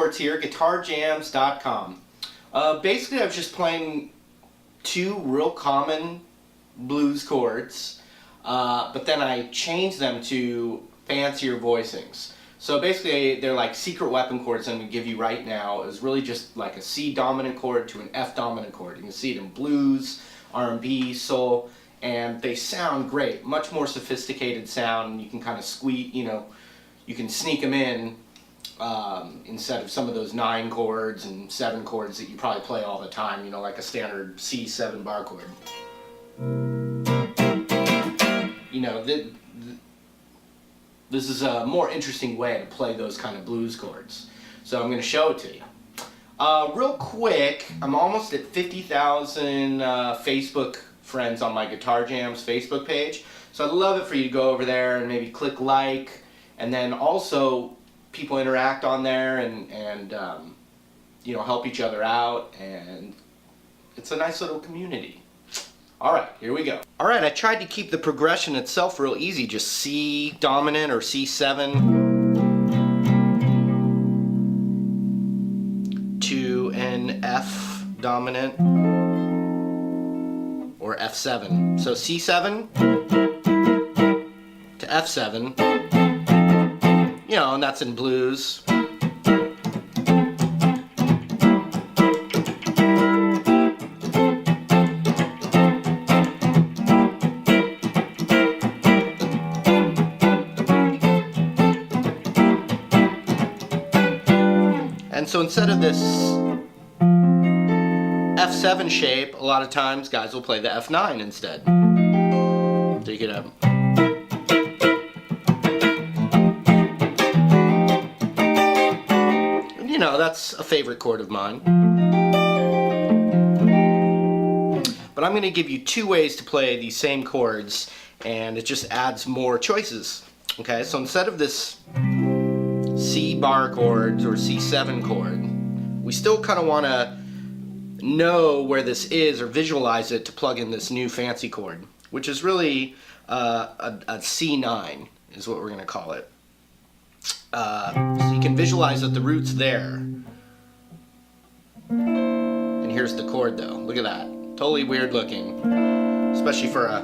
Chords here, Guitarjamz.com. Basically, I was just playing two real common blues chords, but then I changed them to fancier voicings. So basically, they're like secret weapon chords I'm going to give you right now. Is really just like a C dominant chord to an F dominant chord. You can see it in blues, R&B, soul, and they sound great. Much more sophisticated sound. You can kind of squeeze, you can sneak them in instead of some of those 9 chords and 7 chords that you probably play all the time. Like a standard C7 bar chord. This is a more interesting way to play those kind of blues chords. So I'm going to show it to you. Real quick, I'm almost at 50,000 Facebook friends on my Guitarjamz Facebook page. So I'd love it for you to go over there and maybe click like, and then also people interact on there and help each other out, and it's a nice little community. Alright, here we go. Alright, I tried to keep the progression itself real easy, just C dominant or C7 to an F dominant or F7. So C7 to F7, and that's in blues. And so instead of this F7 shape, a lot of times guys will play the F9 instead. So you could have, that's a favorite chord of mine. But I'm going to give you 2 ways to play these same chords, and it just adds more choices. Okay, so instead of this C bar chords or C7 chord, we still kind of want to know where this is or visualize it to plug in this new fancy chord, which is really a C9 is what we're going to call it. So you can visualize that the root's there. And here's the chord though. Look at that. Totally weird looking. Especially for a...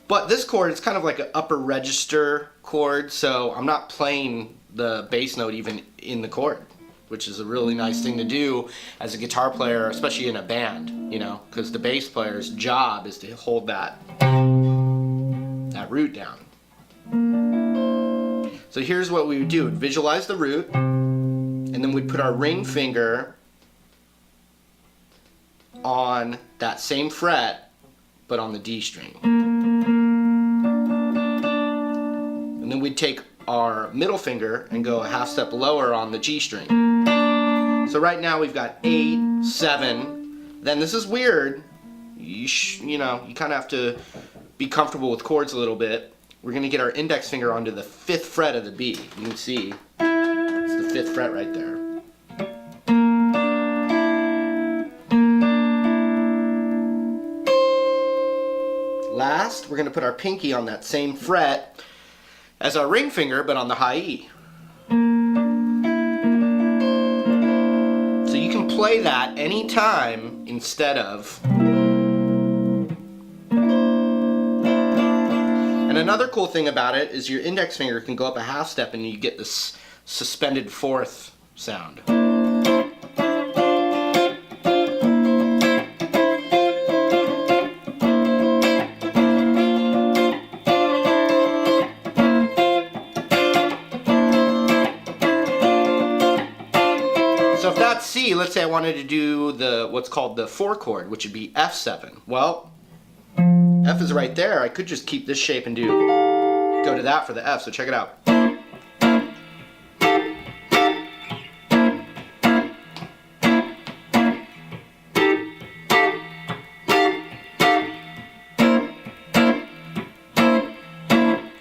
But this chord is kind of like an upper register chord, so I'm not playing the bass note even in the chord, which is a really nice thing to do as a guitar player, especially in a band, because the bass player's job is to hold that root down. So here's what we would do. We'd visualize the root, and then we'd put our ring finger on that same fret, but on the D string. And then we'd take our middle finger and go a half step lower on the G string. So right now we've got 8, 7. Then this is weird. You kind of have to be comfortable with chords a little bit. We're going to get our index finger onto the 5th fret of the B. You can see it's the 5th fret right there. Last, we're going to put our pinky on that same fret as our ring finger, but on the high E. So you can play that anytime instead of... And another cool thing about it is your index finger can go up a half step and you get this suspended 4th sound. So if that's C, let's say I wanted to do what's called the 4 chord, which would be F7. Well, F is right there. I could just keep this shape and go to that for the F, so check it out.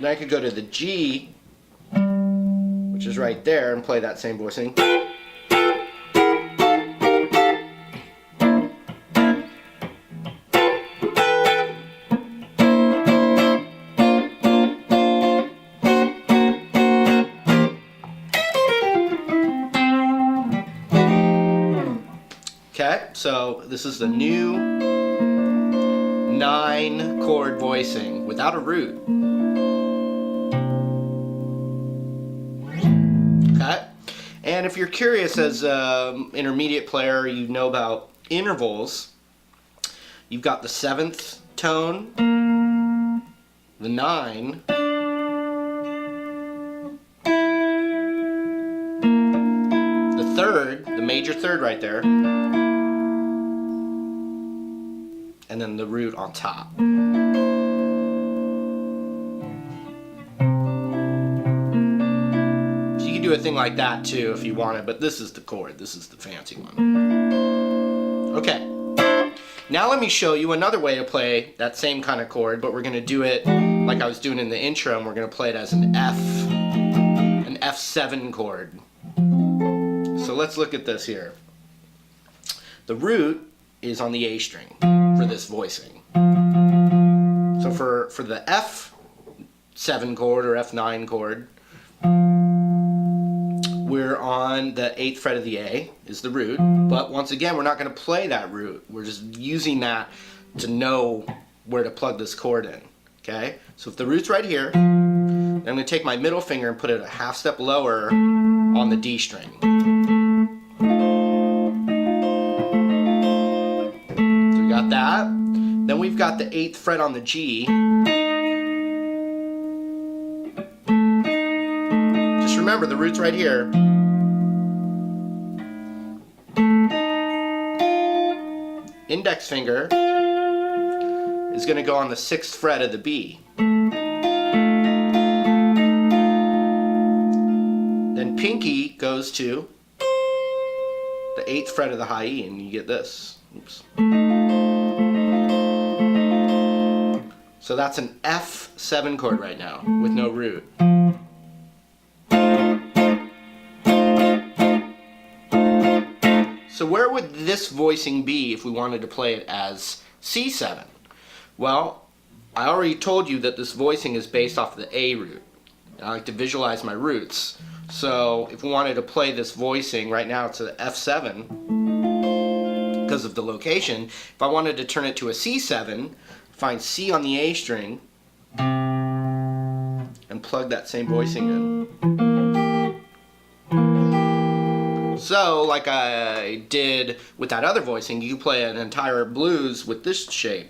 Then I could go to the G, which is right there, and play that same voicing. Okay, so this is the new 9-chord voicing without a root. Okay, and if you're curious as an intermediate player, you know about intervals. You've got the 7th tone, the 9, the 3rd, the major 3rd right there, and then the root on top. So you can do a thing like that too if you wanted, but this is the chord, this is the fancy one. Okay, now let me show you another way to play that same kind of chord, but we're going to do it like I was doing in the intro, and we're going to play it as an F7 chord. So let's look at this here. The root is on the A string for this voicing. So for the F7 chord or F9 chord, we're on the 8th fret of the A is the root, but once again we're not going to play that root. We're just using that to know where to plug this chord in. Okay, so if the root's right here, then I'm going to take my middle finger and put it a half step lower on the D string. So we got that. Then we've got the 8th fret on the G. Just remember the root's right here. Index finger is going to go on the 6th fret of the B. Then pinky goes to the 8th fret of the high E, and you get this. Oops. So that's an F7 chord right now with no root. So where would this voicing be if we wanted to play it as C7? Well, I already told you that this voicing is based off the A root. I like to visualize my roots. So if we wanted to play this voicing, right now it's an F7 because of the location. If I wanted to turn it to a C7, find C on the A string and plug that same voicing in. So, like I did with that other voicing, you can play an entire blues with this shape.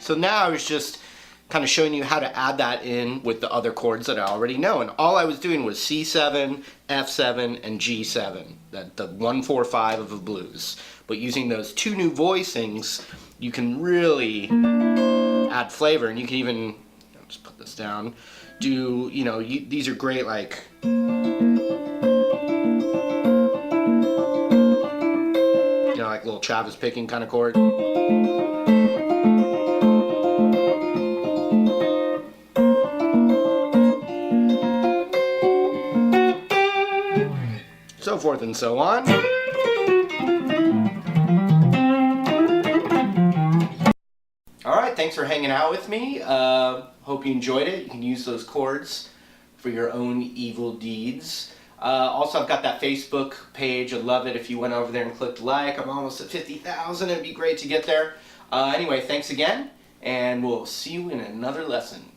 So now I was just kind of showing you how to add that in with the other chords that I already know. And all I was doing was C7, F7, and G7, the 1, 4, 5 of the blues. But using those two new voicings, you can really add flavor. And you can even, I'll just put this down, do, you know, these are great, like, you know, like little Travis picking kind of chord. So forth and so on. Alright, thanks for hanging out with me. Hope you enjoyed it. You can use those chords for your own evil deeds. Also, I've got that Facebook page. I'd love it if you went over there and clicked like. I'm almost at 50,000. It'd be great to get there. Anyway, thanks again, and we'll see you in another lesson.